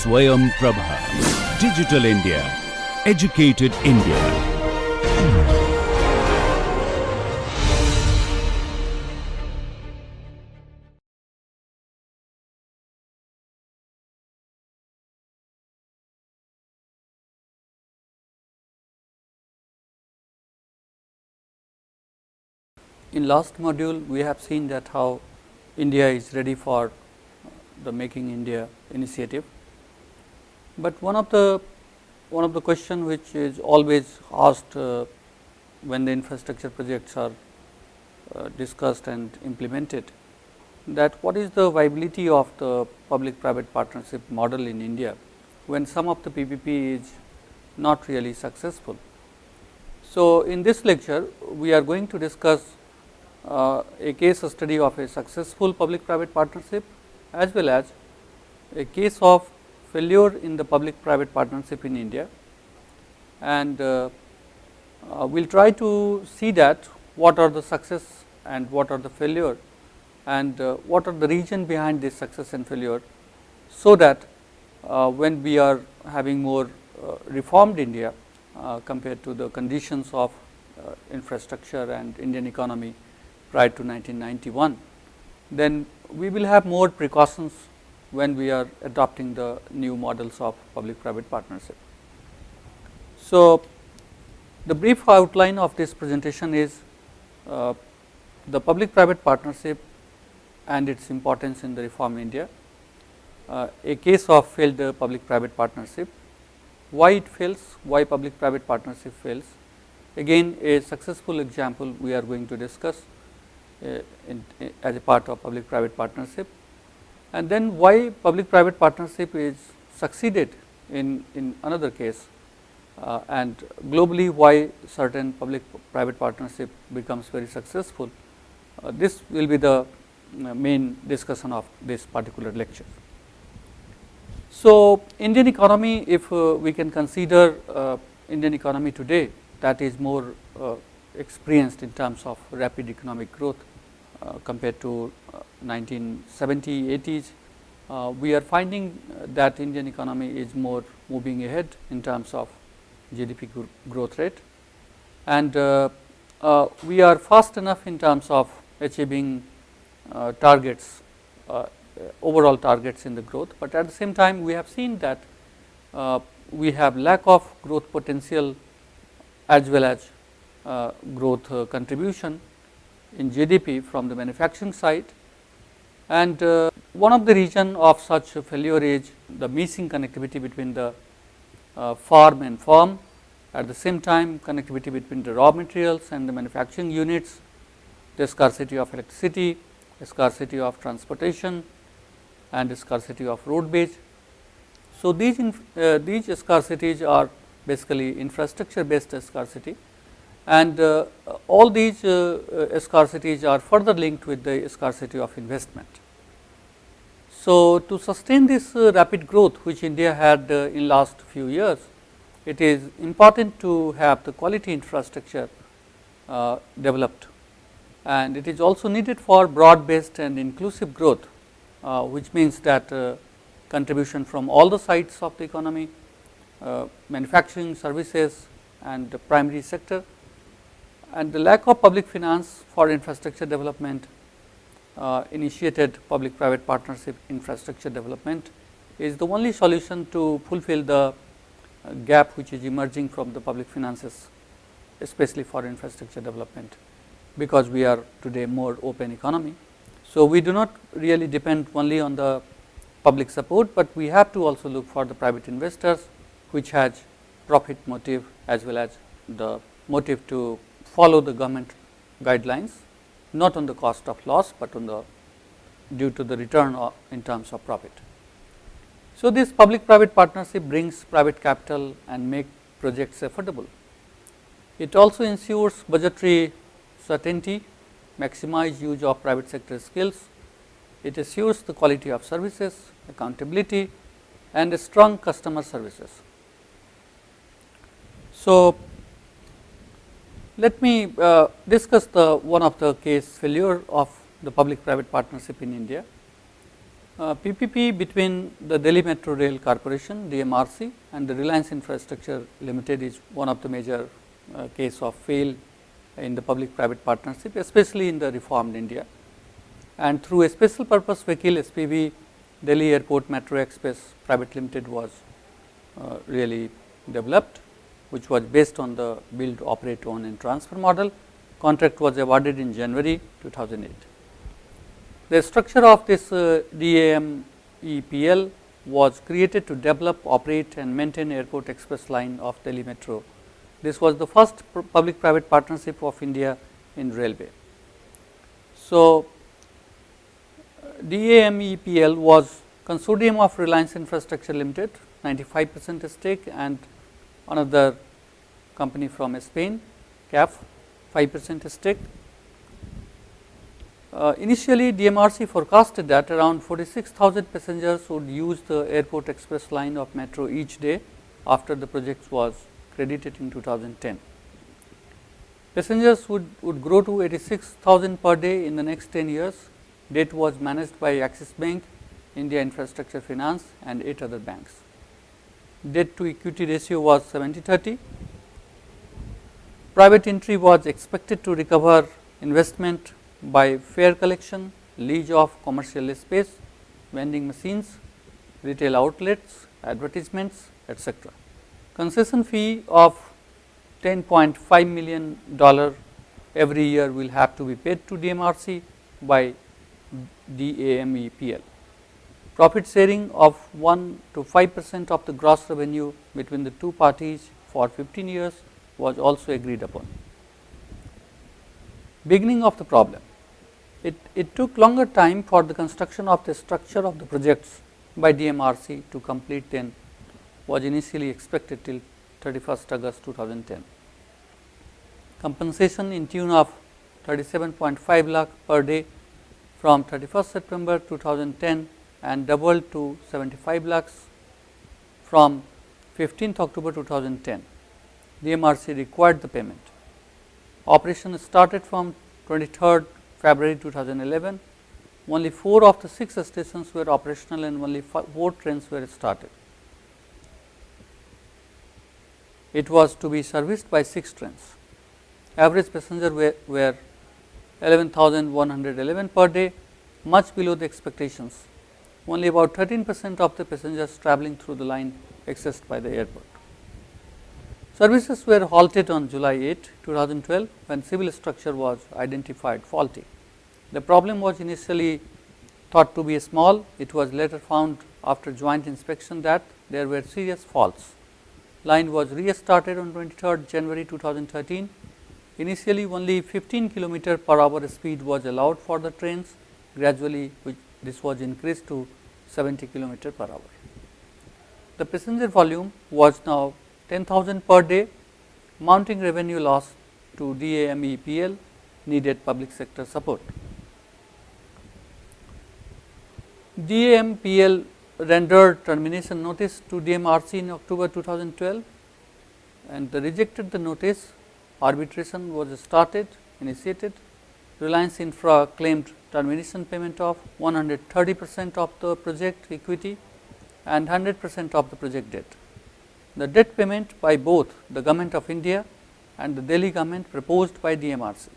Swayam Prabha. Digital India. Educated India. In last module, we have seen that how India is ready for the Making India initiative, but one of the question which is always asked when the infrastructure projects are discussed and implemented, that what is the viability of the public private partnership model in India when some of the PPP is not really successful. So, in this lecture we are going to discuss a case study of a successful public private partnership as well as a case of failure in the public private partnership in India, and we will try to see that what are the success and what are the failure and what are the reason behind this success and failure, so that when we are having more reformed India compared to the conditions of infrastructure and Indian economy prior to 1991, then we will have more precautions when we are adopting the new models of public private partnership. So, the brief outline of this presentation is the public private partnership and its importance in the reform India, a case of failed public private partnership, why it fails, why public private partnership fails, again a successful example we are going to discuss as a part of public private partnership, and then why public private partnership is succeeded in another case, and globally why certain public private partnership becomes very successful. This will be the main discussion of this particular lecture. So, Indian economy, if we can consider Indian economy today, that is more experienced in terms of rapid economic growth compared to 1970s, 80s, we are finding that Indian economy is more moving ahead in terms of GDP growth rate, and we are fast enough in terms of achieving targets, overall targets in the growth, but at the same time we have seen that we have lack of growth potential as well as growth contribution in GDP from the manufacturing side, and one of the reason of such failure is the missing connectivity between the farm and firm, at the same time connectivity between the raw materials and the manufacturing units, the scarcity of electricity, the scarcity of transportation and the scarcity of road base. So, these scarcities are basically infrastructure based scarcity, and all these scarcities are further linked with the scarcity of investment. So, to sustain this rapid growth which India had in last few years, it is important to have the quality infrastructure developed, and it is also needed for broad based and inclusive growth, which means that contribution from all the sides of the economy, manufacturing, services and the primary sector, and the lack of public finance for infrastructure development initiated public private partnership infrastructure development is the only solution to fulfill the gap which is emerging from the public finances, especially for infrastructure development, because we are today more open economy. So, we do not really depend only on the public support, but we have to also look for the private investors which has profit motive as well as the motive to follow the government guidelines, not on the cost of loss, but on the due to the return in terms of profit. So, this public private partnership brings private capital and make projects affordable. It also ensures budgetary certainty, maximize use of private sector skills. It assures the quality of services, accountability and a strong customer services. So, let me discuss the one of the case failure of the public private partnership in India. PPP between the Delhi Metro Rail Corporation DMRC and the Reliance Infrastructure Limited is one of the major case of fail in the public private partnership, especially in the reformed India. And through a special purpose vehicle SPV, Delhi Airport Metro Express Private Limited was really developed, which was based on the build, operate, own and transfer model. Contract was awarded in January 2008. The structure of this DAMEPL was created to develop, operate and maintain airport express line of Delhi Metro. This was the first public private partnership of India in railway. So, DAMEPL was consortium of Reliance Infrastructure Limited 95% stake and another company from Spain CAF 5% stake. Initially DMRC forecasted that around 46,000 passengers would use the airport express line of metro each day after the project was credited in 2010. Passengers would grow to 86,000 per day in the next 10 years. Debt was managed by Axis Bank, India Infrastructure Finance and 8 other banks. Debt to equity ratio was 70-30. Private entry was expected to recover investment by fare collection, lease of commercial space, vending machines, retail outlets, advertisements, etc. Concession fee of $10.5 million every year will have to be paid to DMRC by DAMEPL. Profit sharing of 1 to 5% of the gross revenue between the two parties for 15 years was also agreed upon. Beginning of the problem. It took longer time for the construction of the structure of the projects by DMRC to complete than was initially expected till 31st August 2010. Compensation in tune of 37.5 lakh per day from 31st September 2010 and doubled to 75 lakhs from 15th October 2010. DMRC required the payment. Operation started from 23rd February 2011. Only 4 of the 6 stations were operational and only 4 trains were started. It was to be serviced by 6 trains. Average passenger were 11,111 per day, much below the expectations. Only about 13% of the passengers travelling through the line accessed by the airport. Services were halted on July 8, 2012 when civil structure was identified faulty. The problem was initially thought to be small. It was later found after joint inspection that there were serious faults. Line was restarted on 23rd January 2013. Initially only 15 km per hour speed was allowed for the trains. Gradually this was increased to 70 km per hour. The passenger volume was now 10,000 per day. Mounting revenue loss to DAMEPL needed public sector support. DAMEPL rendered termination notice to DMRC in October 2012 and they rejected the notice. Arbitration was initiated. Reliance Infra claimed termination payment of 130% of the project equity and 100% of the project debt. The debt payment by both the Government of India and the Delhi government proposed by DMRC.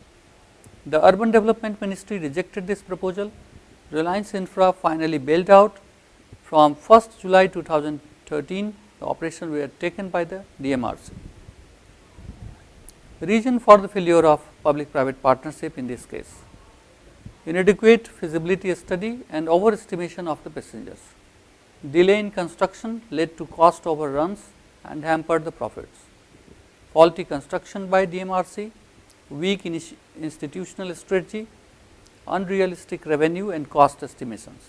The Urban Development Ministry rejected this proposal. Reliance Infra finally bailed out. From 1st July 2013, the operation were taken by the DMRC. Reason for the failure of public private partnership in this case: inadequate feasibility study and overestimation of the passengers. Delay in construction led to cost overruns and hampered the profits. Faulty construction by DMRC, weak institutional strategy, unrealistic revenue and cost estimations,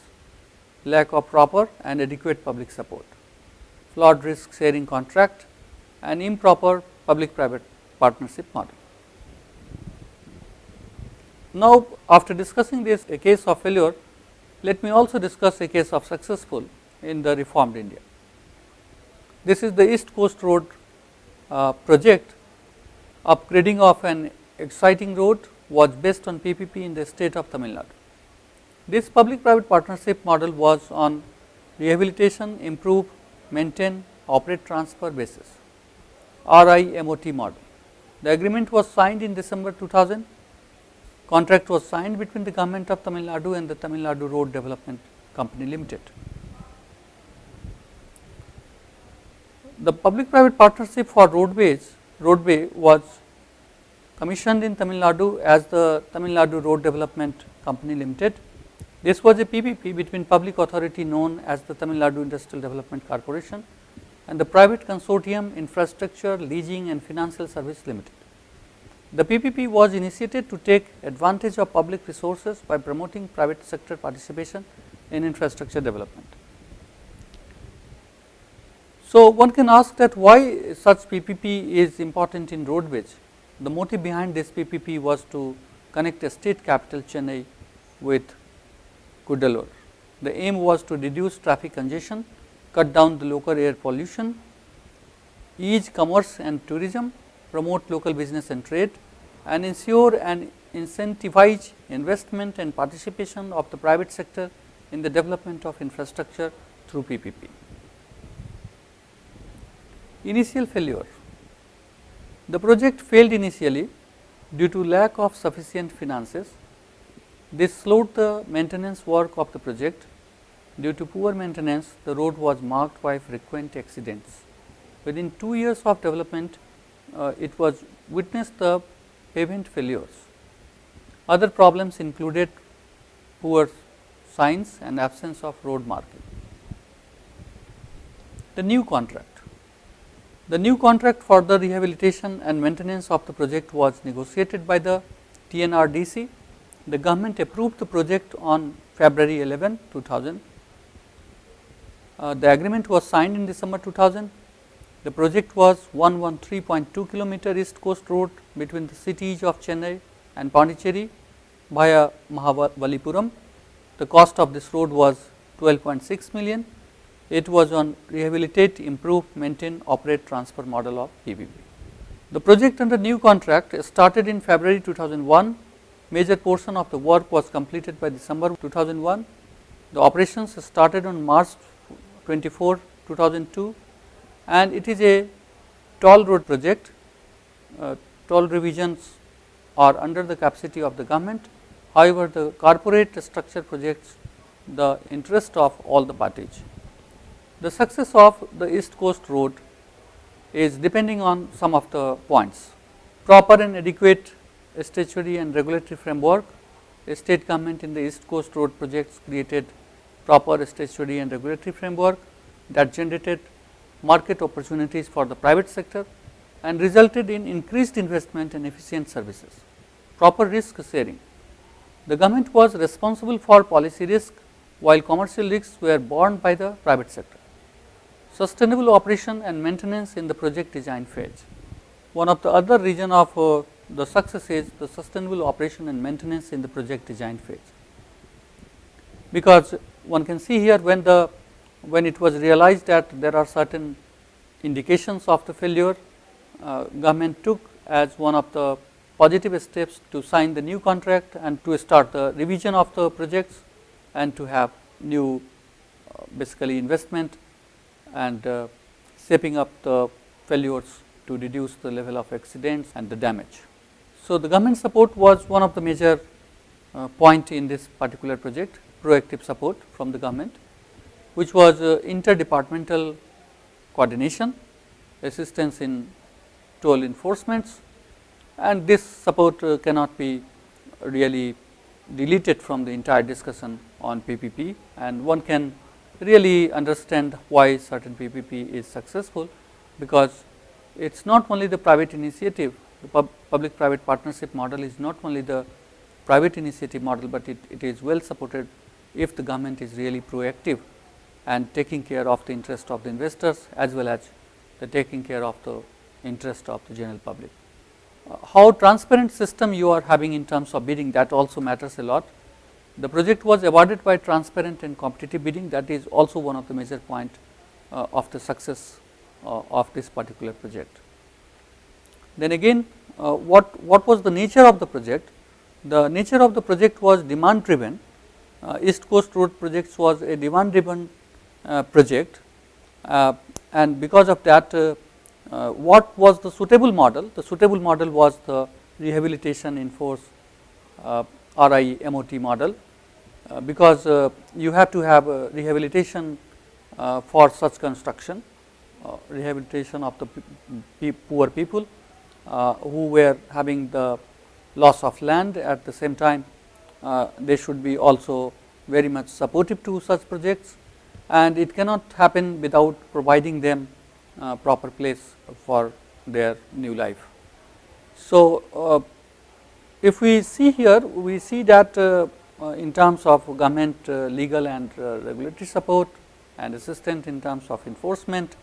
lack of proper and adequate public support, flawed risk sharing contract and improper public private partnership model. Now, after discussing this a case of failure, let me also discuss a case of successful in the reformed India. This is the East Coast Road project. Upgrading of an exciting road was based on PPP in the state of Tamil Nadu. This public private partnership model was on rehabilitation, improve, maintain, operate, transfer basis, RIMOT model. The agreement was signed in December 2000. Contract was signed between the government of Tamil Nadu and the Tamil Nadu Road Development Company Limited. The public private partnership for roadway was commissioned in Tamil Nadu as the Tamil Nadu Road Development Company Limited. This was a PPP between public authority known as the Tamil Nadu Industrial Development Corporation and the private consortium Infrastructure Leasing and Financial Service Limited. The PPP was initiated to take advantage of public resources by promoting private sector participation in infrastructure development. So, one can ask that why such PPP is important in roadways. The motive behind this PPP was to connect the state capital Chennai with Cuddalore. The aim was to reduce traffic congestion, cut down the local air pollution, ease commerce and tourism, promote local business and trade, and ensure and incentivize investment and participation of the private sector in the development of infrastructure through PPP. Initial failure. The project failed initially due to lack of sufficient finances. This slowed the maintenance work of the project. Due to poor maintenance, the road was marked by frequent accidents. Within 2 years of development, it was witnessed the pavement failures. Other problems included poor signs and absence of road marking. The new contract. The new contract for the rehabilitation and maintenance of the project was negotiated by the TNRDC. The government approved the project on February 11, 2000. The agreement was signed in December 2000. The project was 113.2 km East Coast Road between the cities of Chennai and Pondicherry via Mahabalipuram. The cost of this road was 12.6 million. It was on rehabilitate, improve, maintain, operate, transfer model of PPP. The project under new contract started in February 2001. Major portion of the work was completed by December 2001. The operations started on March 24, 2002, and it is a toll road project. Toll revisions are under the capacity of the government. However, the corporate structure projects the interest of all the parties. The success of the East Coast Road is depending on some of the points. Proper and adequate statutory and regulatory framework. The state government in the East Coast Road projects created proper statutory and regulatory framework that generated market opportunities for the private sector and resulted in increased investment and efficient services. Proper risk sharing. The government was responsible for policy risk while commercial risks were borne by the private sector. Sustainable operation and maintenance in the project design phase. One of the other reason of the success is the sustainable operation and maintenance in the project design phase, because one can see here when it was realized that there are certain indications of the failure, government took as one of the positive steps to sign the new contract and to start the revision of the projects and to have new basically investment and shaping up the failures to reduce the level of accidents and the damage. So, the government support was one of the major point in this particular project, proactive support from the government, which was interdepartmental coordination, assistance in toll enforcements, and this support cannot be really deleted from the entire discussion on PPP, and one can really understand why certain PPP is successful, because it is not only the private initiative, the public private partnership model is not only the private initiative model, but it is well supported if the government is really proactive and taking care of the interest of the investors as well as the taking care of the interest of the general public. How transparent system you are having in terms of bidding, that also matters a lot. The project was awarded by transparent and competitive bidding, that is also one of the major point of the success of this particular project. Then again, what was the nature of the project? The nature of the project was demand driven. East Coast Road Projects was a demand driven project, and because of that what was the suitable model? The suitable model was the rehabilitation in force RIMOT model, because you have to have rehabilitation for such construction, rehabilitation of the poor people who were having the loss of land. At the same time they should be also very much supportive to such projects, and it cannot happen without providing them proper place for their new life. So if we see here, we see that in terms of government legal and regulatory support and assistance in terms of enforcement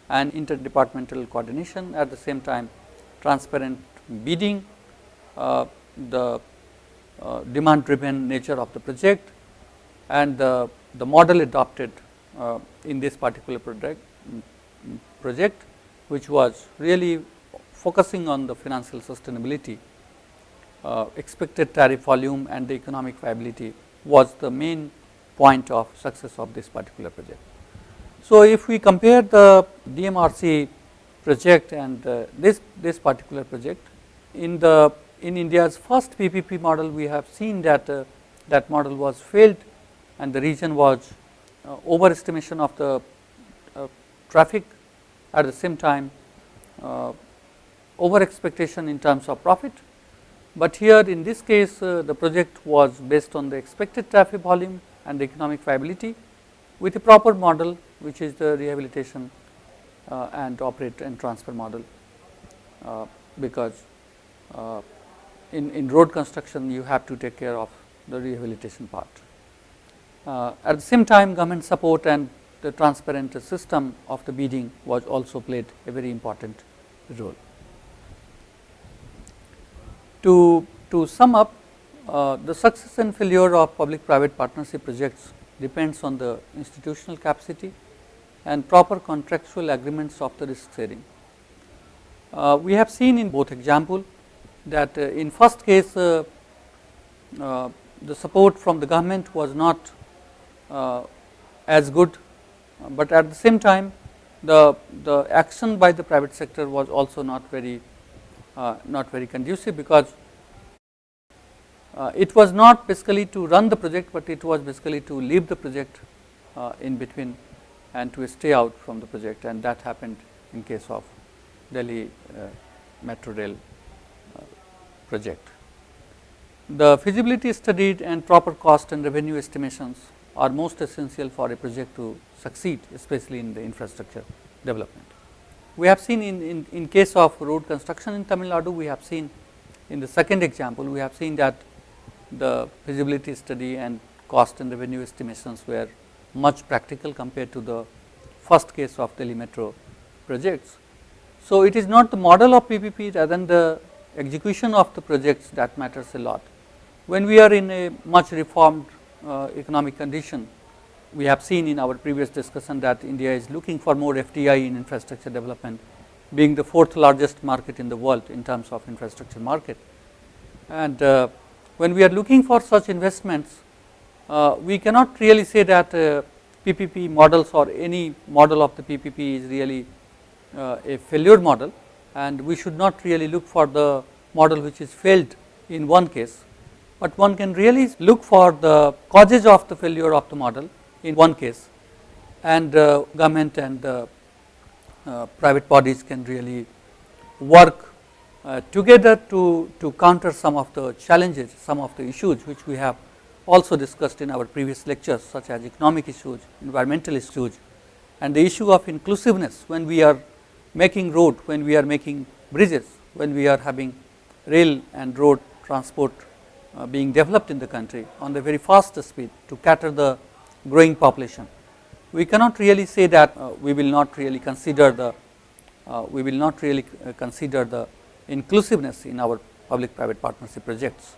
and interdepartmental coordination, at the same time transparent bidding, the demand driven nature of the project, and the model adopted in this particular project, which was really focusing on the financial sustainability, expected tariff volume and the economic viability was the main point of success of this particular project. So if we compare the DMRC project and this particular project, in India's first PPP model, we have seen that that model was failed, and the reason was overestimation of the traffic, at the same time over expectation in terms of profit. But here in this case the project was based on the expected traffic volume and the economic viability with a proper model, which is the rehabilitation and operate and transfer model, because in road construction you have to take care of the rehabilitation part. At the same time, government support and the transparent system of the bidding was also played a very important role. To sum up, the success and failure of public private partnership projects depends on the institutional capacity and proper contractual agreements of the risk sharing. We have seen in both example that in first case the support from the government was not as good, but at the same time the action by the private sector was also not very conducive, because it was not basically to run the project, but it was basically to leave the project in between and to stay out from the project, and that happened in case of Delhi Metro Rail project. The feasibility study and proper cost and revenue estimations are most essential for a project to succeed, especially in the infrastructure development. We have seen in case of road construction in Tamil Nadu, we have seen in the second example, we have seen that the feasibility study and cost and revenue estimations were much practical compared to the first case of Delhi Metro projects. So it is not the model of PPP rather than the execution of the projects that matters a lot. When we are in a much reformed economic condition, we have seen in our previous discussion that India is looking for more FDI in infrastructure development, being the fourth largest market in the world in terms of infrastructure market. And when we are looking for such investments, we cannot really say that PPP models or any model of the PPP is really a failure model, and we should not really look for the model which is failed in one case, but one can really look for the causes of the failure of the model in one case, and government and private bodies can really work together to counter some of the challenges, some of the issues which we have also discussed in our previous lectures, such as economic issues, environmental issues, and the issue of inclusiveness when we are making road, when we are making bridges, when we are having rail and road transport being developed in the country on the very fast speed to cater the growing population. We cannot really say that we will not really consider the inclusiveness in our public private partnership projects.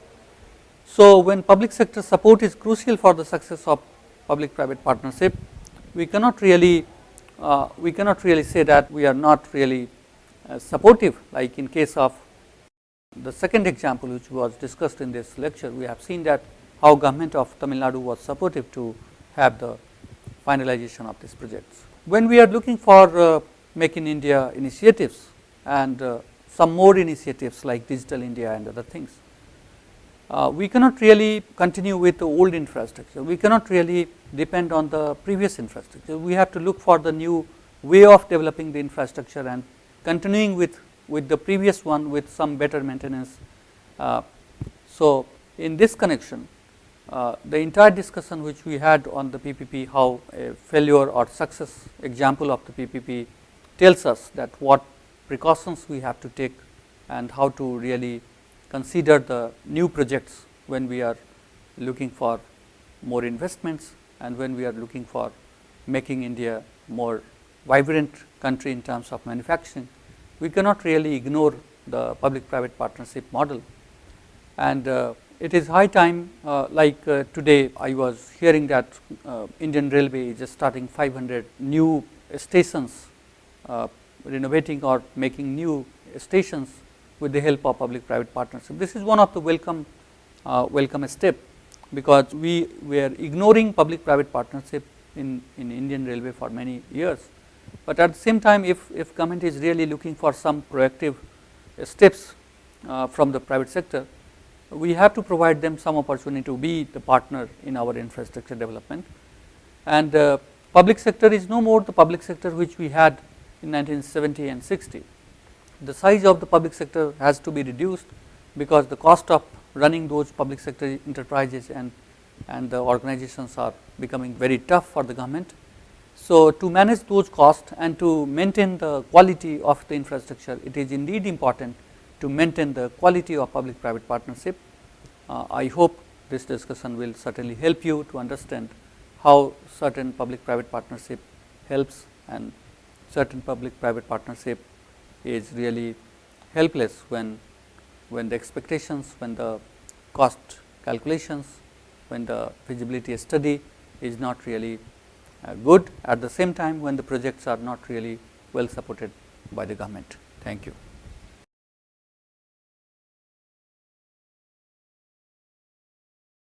So when public sector support is crucial for the success of public private partnership, we cannot really say that we are not really supportive, like in case of the second example which was discussed in this lecture. We have seen that how government of Tamil Nadu was supportive to have the finalization of these projects. When we are looking for Make in India initiatives and some more initiatives like Digital India and other things, we cannot really continue with the old infrastructure, we cannot really depend on the previous infrastructure. We have to look for the new way of developing the infrastructure and continuing with the previous one with some better maintenance. So, in this connection, the entire discussion which we had on the PPP, how a failure or success example of the PPP tells us that what precautions we have to take and how to really consider the new projects when we are looking for more investments and when we are looking for making India more vibrant country in terms of manufacturing. We cannot really ignore the public private partnership model, and it is high time, like today I was hearing that Indian Railway is starting 500 new stations, renovating or making new stations with the help of public private partnership. This is one of the welcome step, because we were ignoring public private partnership in Indian Railway for many years. But at the same time, if government is really looking for some proactive steps from the private sector, we have to provide them some opportunity to be the partner in our infrastructure development. And public sector is no more the public sector which we had in 1970 and 60. The size of the public sector has to be reduced, because the cost of running those public sector enterprises and the organizations are becoming very tough for the government. So, to manage those costs and to maintain the quality of the infrastructure, it is indeed important to maintain the quality of public private partnership. I hope this discussion will certainly help you to understand how certain public private partnership helps and certain public private partnership is really helpless when the expectations, when the cost calculations, when the feasibility study is not really good, at the same time when the projects are not really well supported by the government. Thank you.